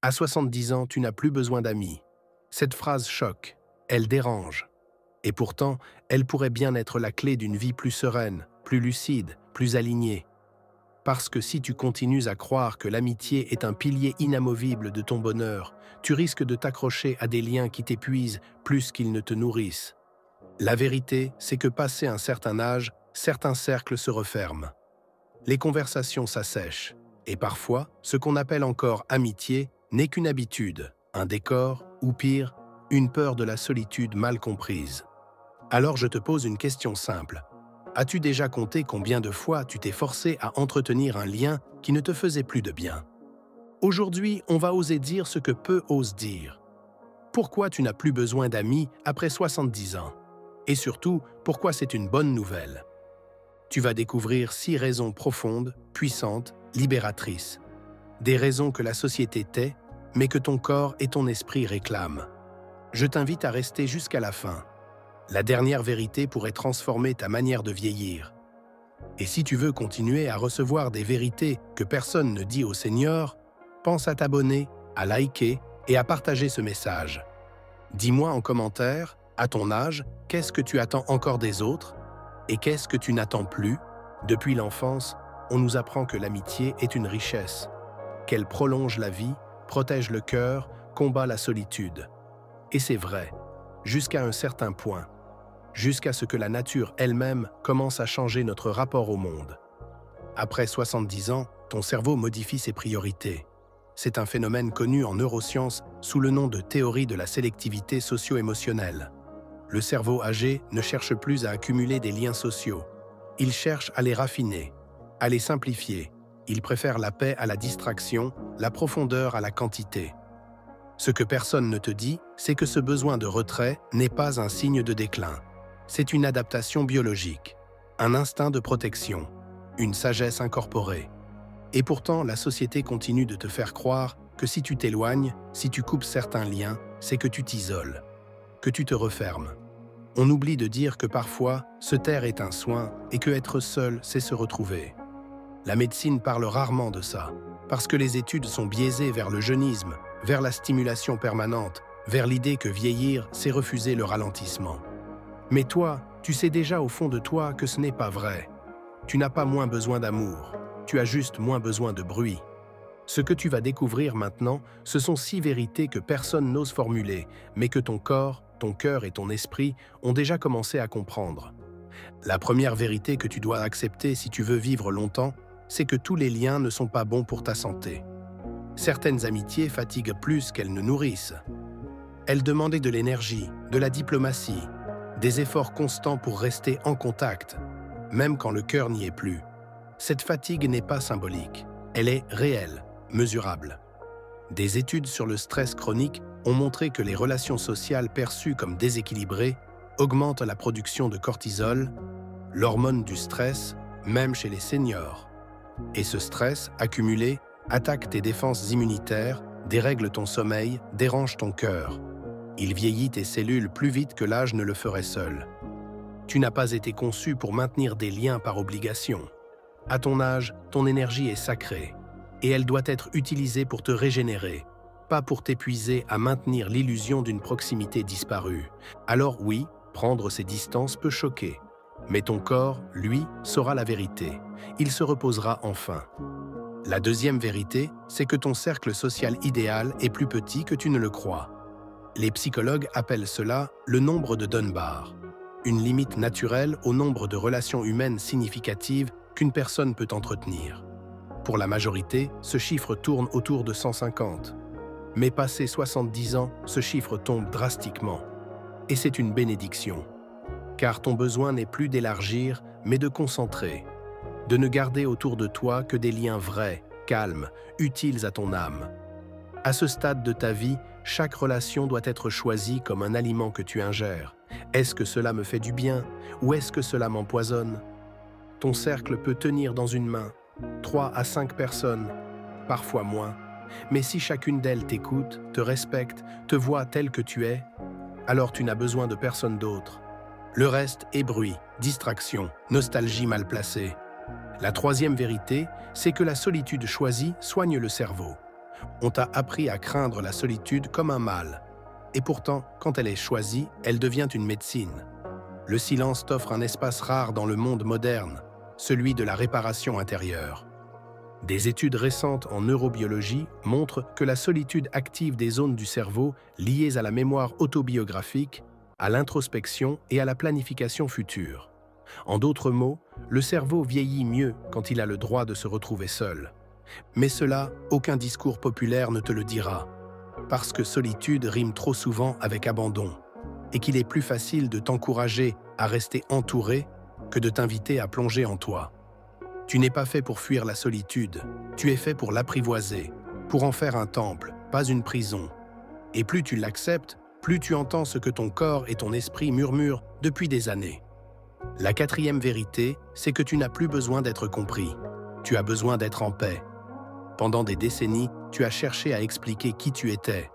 À 70 ans, tu n'as plus besoin d'amis. Cette phrase choque, elle dérange. Et pourtant, elle pourrait bien être la clé d'une vie plus sereine, plus lucide, plus alignée. Parce que si tu continues à croire que l'amitié est un pilier inamovible de ton bonheur, tu risques de t'accrocher à des liens qui t'épuisent plus qu'ils ne te nourrissent. La vérité, c'est que passé un certain âge, certains cercles se referment. Les conversations s'assèchent. Et parfois, ce qu'on appelle encore amitié n'est qu'une habitude, un décor, ou pire, une peur de la solitude mal comprise. Alors je te pose une question simple. As-tu déjà compté combien de fois tu t'es forcé à entretenir un lien qui ne te faisait plus de bien? Aujourd'hui, on va oser dire ce que peu osent dire. Pourquoi tu n'as plus besoin d'amis après 70 ans? Et surtout, pourquoi c'est une bonne nouvelle? Tu vas découvrir 6 raisons profondes, puissantes, libératrices. Des raisons que la société tait, mais que ton corps et ton esprit réclament. Je t'invite à rester jusqu'à la fin. La dernière vérité pourrait transformer ta manière de vieillir. Et si tu veux continuer à recevoir des vérités que personne ne dit aux seniors, pense à t'abonner, à liker et à partager ce message. Dis-moi en commentaire, à ton âge, qu'est-ce que tu attends encore des autres et qu'est-ce que tu n'attends plus? Depuis l'enfance, on nous apprend que l'amitié est une richesse, qu'elle prolonge la vie, protège le cœur, combat la solitude. Et c'est vrai, jusqu'à un certain point, jusqu'à ce que la nature elle-même commence à changer notre rapport au monde. Après 70 ans, ton cerveau modifie ses priorités. C'est un phénomène connu en neurosciences sous le nom de théorie de la sélectivité socio-émotionnelle. Le cerveau âgé ne cherche plus à accumuler des liens sociaux. Il cherche à les raffiner, à les simplifier. Il préfère la paix à la distraction, la profondeur à la quantité. Ce que personne ne te dit, c'est que ce besoin de retrait n'est pas un signe de déclin. C'est une adaptation biologique, un instinct de protection, une sagesse incorporée. Et pourtant, la société continue de te faire croire que si tu t'éloignes, si tu coupes certains liens, c'est que tu t'isoles, que tu te refermes. On oublie de dire que parfois, se taire est un soin et que être seul, c'est se retrouver. La médecine parle rarement de ça, parce que les études sont biaisées vers le jeunisme, vers la stimulation permanente, vers l'idée que vieillir, c'est refuser le ralentissement. Mais toi, tu sais déjà au fond de toi que ce n'est pas vrai. Tu n'as pas moins besoin d'amour, tu as juste moins besoin de bruit. Ce que tu vas découvrir maintenant, ce sont 6 vérités que personne n'ose formuler, mais que ton corps, ton cœur et ton esprit ont déjà commencé à comprendre. La première vérité que tu dois accepter si tu veux vivre longtemps, c'est que tous les liens ne sont pas bons pour ta santé. Certaines amitiés fatiguent plus qu'elles ne nourrissent. Elles demandent de l'énergie, de la diplomatie, des efforts constants pour rester en contact, même quand le cœur n'y est plus. Cette fatigue n'est pas symbolique, elle est réelle, mesurable. Des études sur le stress chronique ont montré que les relations sociales perçues comme déséquilibrées augmentent la production de cortisol, l'hormone du stress, même chez les seniors. Et ce stress, accumulé, attaque tes défenses immunitaires, dérègle ton sommeil, dérange ton cœur. Il vieillit tes cellules plus vite que l'âge ne le ferait seul. Tu n'as pas été conçu pour maintenir des liens par obligation. À ton âge, ton énergie est sacrée, et elle doit être utilisée pour te régénérer, pas pour t'épuiser à maintenir l'illusion d'une proximité disparue. Alors oui, prendre ces distances peut choquer, mais ton corps, lui, saura la vérité. Il se reposera enfin. La deuxième vérité, c'est que ton cercle social idéal est plus petit que tu ne le crois. Les psychologues appellent cela le nombre de Dunbar, une limite naturelle au nombre de relations humaines significatives qu'une personne peut entretenir. Pour la majorité, ce chiffre tourne autour de 150. Mais passé 70 ans, ce chiffre tombe drastiquement. Et c'est une bénédiction. Car ton besoin n'est plus d'élargir, mais de concentrer. De ne garder autour de toi que des liens vrais, calmes, utiles à ton âme. À ce stade de ta vie, chaque relation doit être choisie comme un aliment que tu ingères. Est-ce que cela me fait du bien ou est-ce que cela m'empoisonne? Ton cercle peut tenir dans une main 3 à 5 personnes, parfois moins. Mais si chacune d'elles t'écoute, te respecte, te voit tel que tu es, alors tu n'as besoin de personne d'autre. Le reste est bruit, distraction, nostalgie mal placée. La troisième vérité, c'est que la solitude choisie soigne le cerveau. On t'a appris à craindre la solitude comme un mal. Et pourtant, quand elle est choisie, elle devient une médecine. Le silence t'offre un espace rare dans le monde moderne, celui de la réparation intérieure. Des études récentes en neurobiologie montrent que la solitude active des zones du cerveau liées à la mémoire autobiographique, à l'introspection et à la planification future. En d'autres mots, le cerveau vieillit mieux quand il a le droit de se retrouver seul. Mais cela, aucun discours populaire ne te le dira, parce que solitude rime trop souvent avec abandon, et qu'il est plus facile de t'encourager à rester entouré que de t'inviter à plonger en toi. Tu n'es pas fait pour fuir la solitude, tu es fait pour l'apprivoiser, pour en faire un temple, pas une prison. Et plus tu l'acceptes, plus tu entends ce que ton corps et ton esprit murmurent depuis des années. La quatrième vérité, c'est que tu n'as plus besoin d'être compris. Tu as besoin d'être en paix. Pendant des décennies, tu as cherché à expliquer qui tu étais,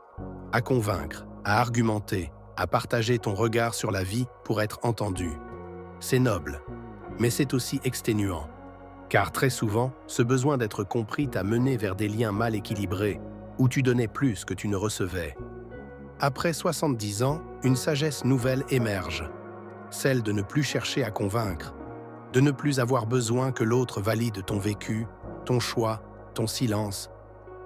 à convaincre, à argumenter, à partager ton regard sur la vie pour être entendu. C'est noble, mais c'est aussi exténuant. Car très souvent, ce besoin d'être compris t'a mené vers des liens mal équilibrés, où tu donnais plus que tu ne recevais. Après 70 ans, une sagesse nouvelle émerge, celle de ne plus chercher à convaincre, de ne plus avoir besoin que l'autre valide ton vécu, ton choix, ton silence.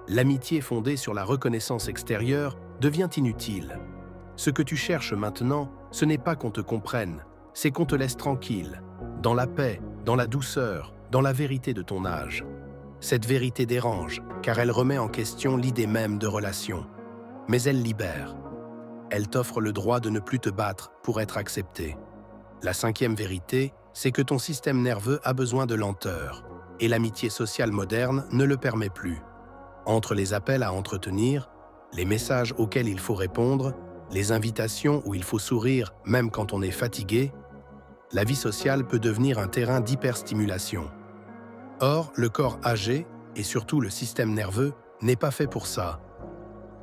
L'amitié fondée sur la reconnaissance extérieure devient inutile. Ce que tu cherches maintenant, ce n'est pas qu'on te comprenne, c'est qu'on te laisse tranquille, dans la paix, dans la douceur, dans la vérité de ton âge. Cette vérité dérange, car elle remet en question l'idée même de relation. Mais elle libère. Elle t'offre le droit de ne plus te battre pour être accepté. La cinquième vérité, c'est que ton système nerveux a besoin de lenteur, et l'amitié sociale moderne ne le permet plus. Entre les appels à entretenir, les messages auxquels il faut répondre, les invitations où il faut sourire même quand on est fatigué, la vie sociale peut devenir un terrain d'hyperstimulation. Or, le corps âgé, et surtout le système nerveux, n'est pas fait pour ça.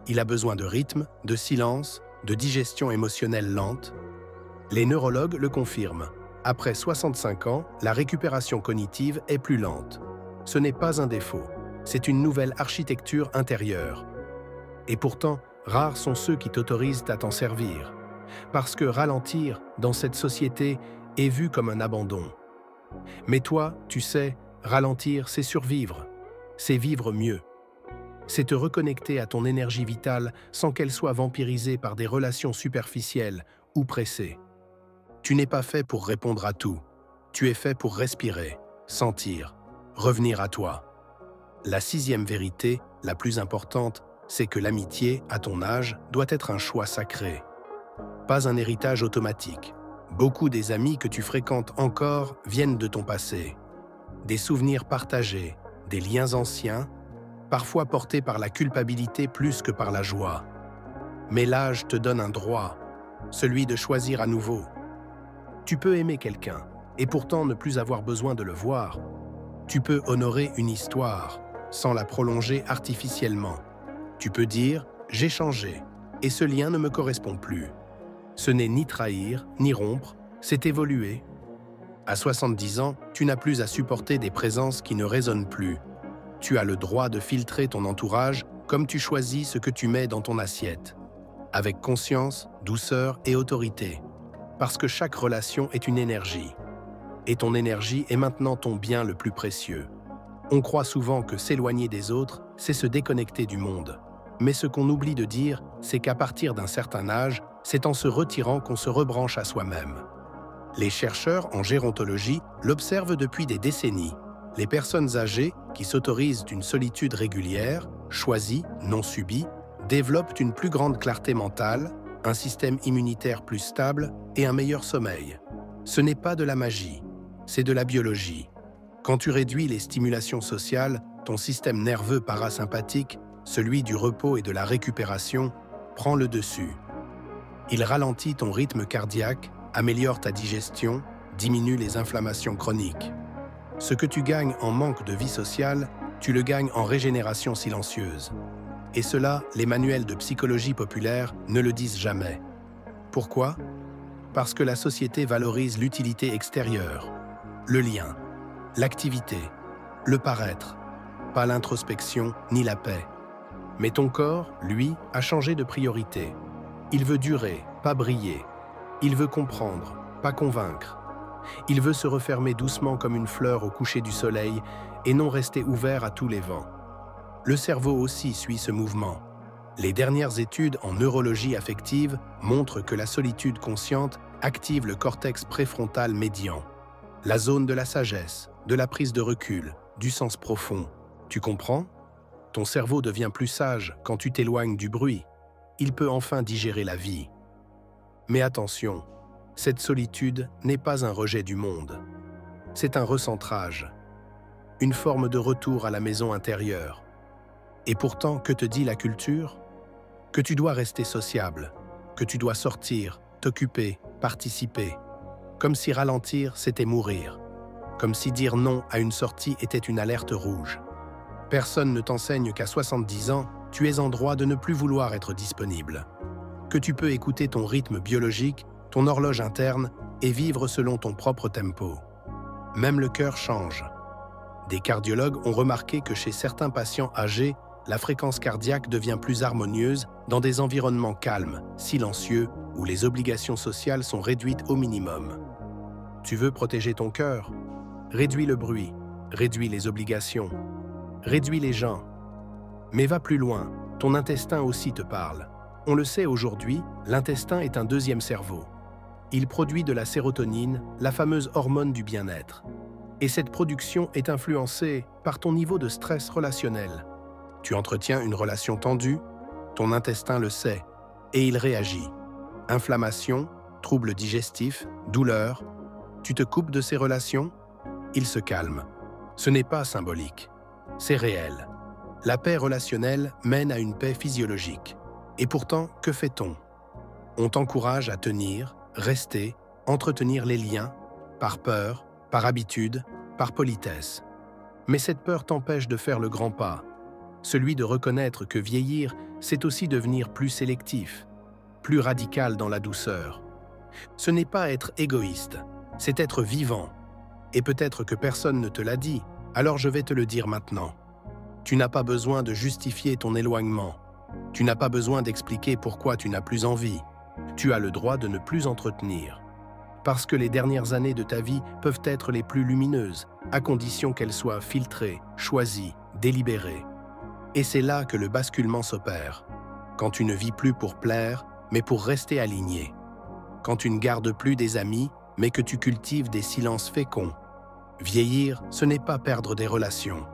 Il a besoin de rythme, de silence, de digestion émotionnelle lente. Les neurologues le confirment. Après 65 ans, la récupération cognitive est plus lente. Ce n'est pas un défaut, c'est une nouvelle architecture intérieure. Et pourtant, rares sont ceux qui t'autorisent à t'en servir. Parce que ralentir, dans cette société, est vu comme un abandon. Mais toi, tu sais, ralentir, c'est survivre, c'est vivre mieux. C'est te reconnecter à ton énergie vitale sans qu'elle soit vampirisée par des relations superficielles ou pressées. Tu n'es pas fait pour répondre à tout. Tu es fait pour respirer, sentir, revenir à toi. La sixième vérité, la plus importante, c'est que l'amitié, à ton âge, doit être un choix sacré. Pas un héritage automatique. Beaucoup des amis que tu fréquentes encore viennent de ton passé. Des souvenirs partagés, des liens anciens, parfois portés par la culpabilité plus que par la joie. Mais l'âge te donne un droit, celui de choisir à nouveau. Tu peux aimer quelqu'un, et pourtant ne plus avoir besoin de le voir. Tu peux honorer une histoire, sans la prolonger artificiellement. Tu peux dire « j'ai changé » et ce lien ne me correspond plus. Ce n'est ni trahir, ni rompre, c'est évoluer. À 70 ans, tu n'as plus à supporter des présences qui ne résonnent plus. Tu as le droit de filtrer ton entourage comme tu choisis ce que tu mets dans ton assiette. Avec conscience, douceur et autorité. Parce que chaque relation est une énergie. Et ton énergie est maintenant ton bien le plus précieux. On croit souvent que s'éloigner des autres, c'est se déconnecter du monde. Mais ce qu'on oublie de dire, c'est qu'à partir d'un certain âge, c'est en se retirant qu'on se rebranche à soi-même. Les chercheurs en gérontologie l'observent depuis des décennies. Les personnes âgées, qui s'autorisent une solitude régulière, choisie, non subie, développent une plus grande clarté mentale, un système immunitaire plus stable et un meilleur sommeil. Ce n'est pas de la magie, c'est de la biologie. Quand tu réduis les stimulations sociales, ton système nerveux parasympathique, celui du repos et de la récupération, prend le dessus. Il ralentit ton rythme cardiaque, améliore ta digestion, diminue les inflammations chroniques. Ce que tu gagnes en manque de vie sociale, tu le gagnes en régénération silencieuse. Et cela, les manuels de psychologie populaire ne le disent jamais. Pourquoi? Parce que la société valorise l'utilité extérieure, le lien, l'activité, le paraître, pas l'introspection ni la paix. Mais ton corps, lui, a changé de priorité. Il veut durer, pas briller. Il veut comprendre, pas convaincre. Il veut se refermer doucement comme une fleur au coucher du soleil et non rester ouvert à tous les vents. Le cerveau aussi suit ce mouvement. Les dernières études en neurologie affective montrent que la solitude consciente active le cortex préfrontal médian, la zone de la sagesse, de la prise de recul, du sens profond. Tu comprends? Ton cerveau devient plus sage quand tu t'éloignes du bruit. Il peut enfin digérer la vie. Mais attention, cette solitude n'est pas un rejet du monde. C'est un recentrage, une forme de retour à la maison intérieure. Et pourtant, que te dit la culture? Que tu dois rester sociable, que tu dois sortir, t'occuper, participer. Comme si ralentir, c'était mourir. Comme si dire non à une sortie était une alerte rouge. Personne ne t'enseigne qu'à 70 ans, tu es en droit de ne plus vouloir être disponible. Que tu peux écouter ton rythme biologique, ton horloge interne et vivre selon ton propre tempo. Même le cœur change. Des cardiologues ont remarqué que chez certains patients âgés, la fréquence cardiaque devient plus harmonieuse dans des environnements calmes, silencieux, où les obligations sociales sont réduites au minimum. Tu veux protéger ton cœur? Réduis le bruit, réduis les obligations, réduis les gens. Mais va plus loin, ton intestin aussi te parle. On le sait aujourd'hui, l'intestin est un deuxième cerveau. Il produit de la sérotonine, la fameuse hormone du bien-être. Et cette production est influencée par ton niveau de stress relationnel. Tu entretiens une relation tendue, ton intestin le sait, et il réagit. Inflammation, troubles digestifs, douleurs. Tu te coupes de ces relations, il se calme. Ce n'est pas symbolique, c'est réel. La paix relationnelle mène à une paix physiologique. Et pourtant, que fait-on? On t'encourage à tenir, rester, entretenir les liens, par peur, par habitude, par politesse. Mais cette peur t'empêche de faire le grand pas, celui de reconnaître que vieillir, c'est aussi devenir plus sélectif, plus radical dans la douceur. Ce n'est pas être égoïste, c'est être vivant. Et peut-être que personne ne te l'a dit, alors je vais te le dire maintenant. Tu n'as pas besoin de justifier ton éloignement. Tu n'as pas besoin d'expliquer pourquoi tu n'as plus envie. Tu as le droit de ne plus entretenir. Parce que les dernières années de ta vie peuvent être les plus lumineuses, à condition qu'elles soient filtrées, choisies, délibérées. Et c'est là que le basculement s'opère. Quand tu ne vis plus pour plaire, mais pour rester aligné. Quand tu ne gardes plus des amis, mais que tu cultives des silences féconds. Vieillir, ce n'est pas perdre des relations.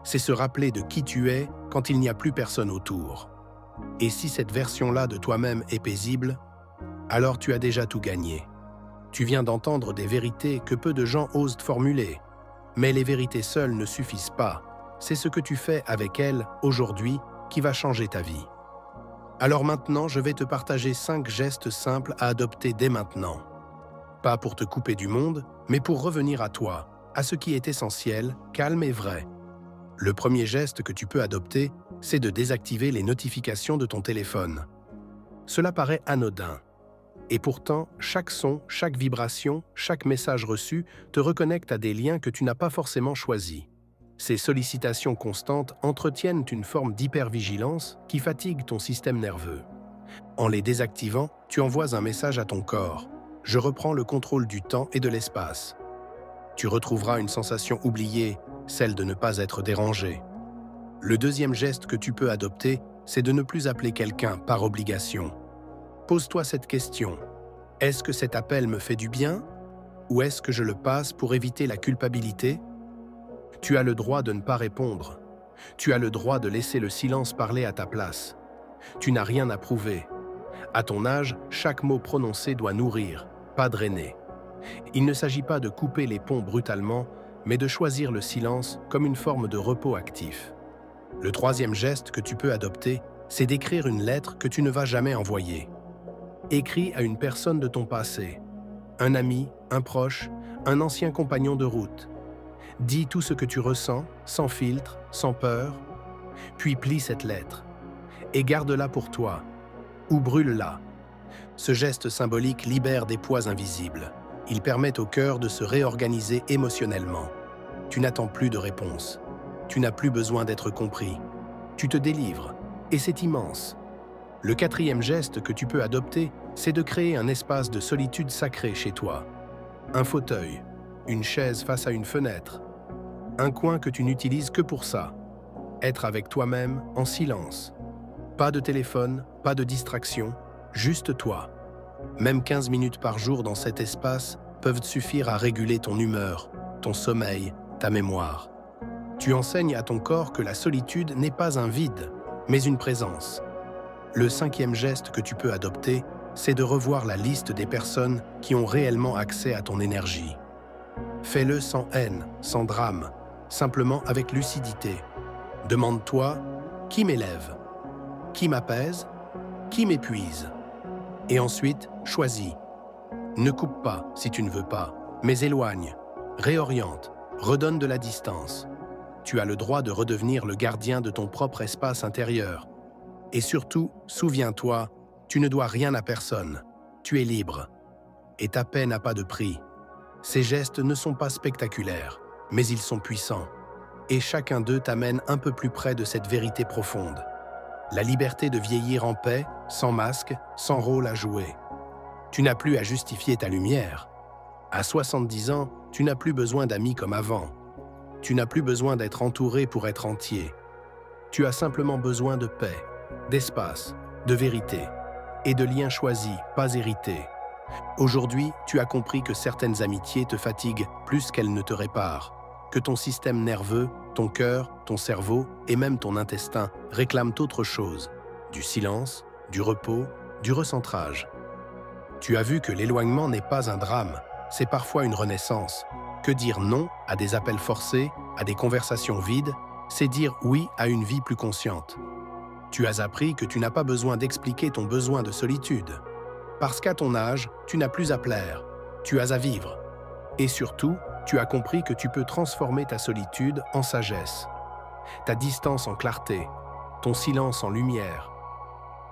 C'est se rappeler de qui tu es quand il n'y a plus personne autour. Et si cette version-là de toi-même est paisible, alors tu as déjà tout gagné. Tu viens d'entendre des vérités que peu de gens osent formuler. Mais les vérités seules ne suffisent pas. C'est ce que tu fais avec elles, aujourd'hui, qui va changer ta vie. Alors maintenant, je vais te partager 5 gestes simples à adopter dès maintenant. Pas pour te couper du monde, mais pour revenir à toi, à ce qui est essentiel, calme et vrai. Le premier geste que tu peux adopter, c'est de désactiver les notifications de ton téléphone. Cela paraît anodin. Et pourtant, chaque son, chaque vibration, chaque message reçu te reconnecte à des liens que tu n'as pas forcément choisis. Ces sollicitations constantes entretiennent une forme d'hypervigilance qui fatigue ton système nerveux. En les désactivant, tu envoies un message à ton corps. Je reprends le contrôle du temps et de l'espace. Tu retrouveras une sensation oubliée, celle de ne pas être dérangé. Le deuxième geste que tu peux adopter, c'est de ne plus appeler quelqu'un par obligation. Pose-toi cette question. Est-ce que cet appel me fait du bien? Ou est-ce que je le passe pour éviter la culpabilité? Tu as le droit de ne pas répondre. Tu as le droit de laisser le silence parler à ta place. Tu n'as rien à prouver. À ton âge, chaque mot prononcé doit nourrir, pas drainer. Il ne s'agit pas de couper les ponts brutalement, mais de choisir le silence comme une forme de repos actif. Le troisième geste que tu peux adopter, c'est d'écrire une lettre que tu ne vas jamais envoyer. Écris à une personne de ton passé, un ami, un proche, un ancien compagnon de route. Dis tout ce que tu ressens, sans filtre, sans peur, puis plie cette lettre et garde-la pour toi, ou brûle-la. Ce geste symbolique libère des poids invisibles. Il permet au cœur de se réorganiser émotionnellement. Tu n'attends plus de réponse. Tu n'as plus besoin d'être compris. Tu te délivres. Et c'est immense. Le quatrième geste que tu peux adopter, c'est de créer un espace de solitude sacré chez toi. Un fauteuil, une chaise face à une fenêtre, un coin que tu n'utilises que pour ça. Être avec toi-même en silence. Pas de téléphone, pas de distraction, juste toi. Même 15 minutes par jour dans cet espace peuvent suffire à réguler ton humeur, ton sommeil, ta mémoire. Tu enseignes à ton corps que la solitude n'est pas un vide, mais une présence. Le cinquième geste que tu peux adopter, c'est de revoir la liste des personnes qui ont réellement accès à ton énergie. Fais-le sans haine, sans drame, simplement avec lucidité. Demande-toi, qui m'élève? Qui m'apaise? Qui m'épuise? Et ensuite, choisis. Ne coupe pas si tu ne veux pas, mais éloigne, réoriente, redonne de la distance. Tu as le droit de redevenir le gardien de ton propre espace intérieur. Et surtout, souviens-toi, tu ne dois rien à personne. Tu es libre. Et ta paix n'a pas de prix. Ces gestes ne sont pas spectaculaires, mais ils sont puissants. Et chacun d'eux t'amène un peu plus près de cette vérité profonde. La liberté de vieillir en paix, sans masque, sans rôle à jouer. Tu n'as plus à justifier ta lumière. À 70 ans, tu n'as plus besoin d'amis comme avant. Tu n'as plus besoin d'être entouré pour être entier. Tu as simplement besoin de paix, d'espace, de vérité et de liens choisis, pas hérités. Aujourd'hui, tu as compris que certaines amitiés te fatiguent plus qu'elles ne te réparent, que ton système nerveux, ton cœur, ton cerveau et même ton intestin réclament autre chose, du silence, du repos, du recentrage. Tu as vu que l'éloignement n'est pas un drame, c'est parfois une renaissance. Que dire non à des appels forcés, à des conversations vides, c'est dire oui à une vie plus consciente. Tu as appris que tu n'as pas besoin d'expliquer ton besoin de solitude. Parce qu'à ton âge, tu n'as plus à plaire, tu as à vivre. Et surtout, tu as compris que tu peux transformer ta solitude en sagesse, ta distance en clarté, ton silence en lumière.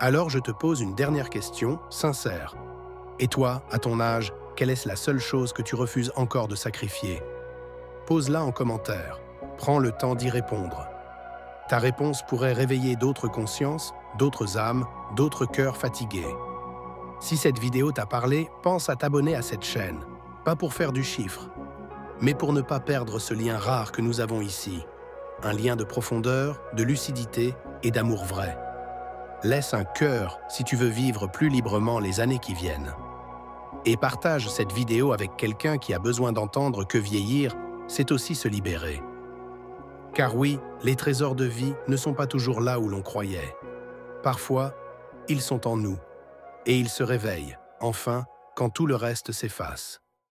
Alors je te pose une dernière question, sincère. Et toi, à ton âge, quelle est la seule chose que tu refuses encore de sacrifier? Pose-la en commentaire. Prends le temps d'y répondre. Ta réponse pourrait réveiller d'autres consciences, d'autres âmes, d'autres cœurs fatigués. Si cette vidéo t'a parlé, pense à t'abonner à cette chaîne. Pas pour faire du chiffre, mais pour ne pas perdre ce lien rare que nous avons ici. Un lien de profondeur, de lucidité et d'amour vrai. Laisse un cœur si tu veux vivre plus librement les années qui viennent. Et partage cette vidéo avec quelqu'un qui a besoin d'entendre que vieillir, c'est aussi se libérer. Car oui, les trésors de vie ne sont pas toujours là où l'on croyait. Parfois, ils sont en nous. Et ils se réveillent, enfin, quand tout le reste s'efface.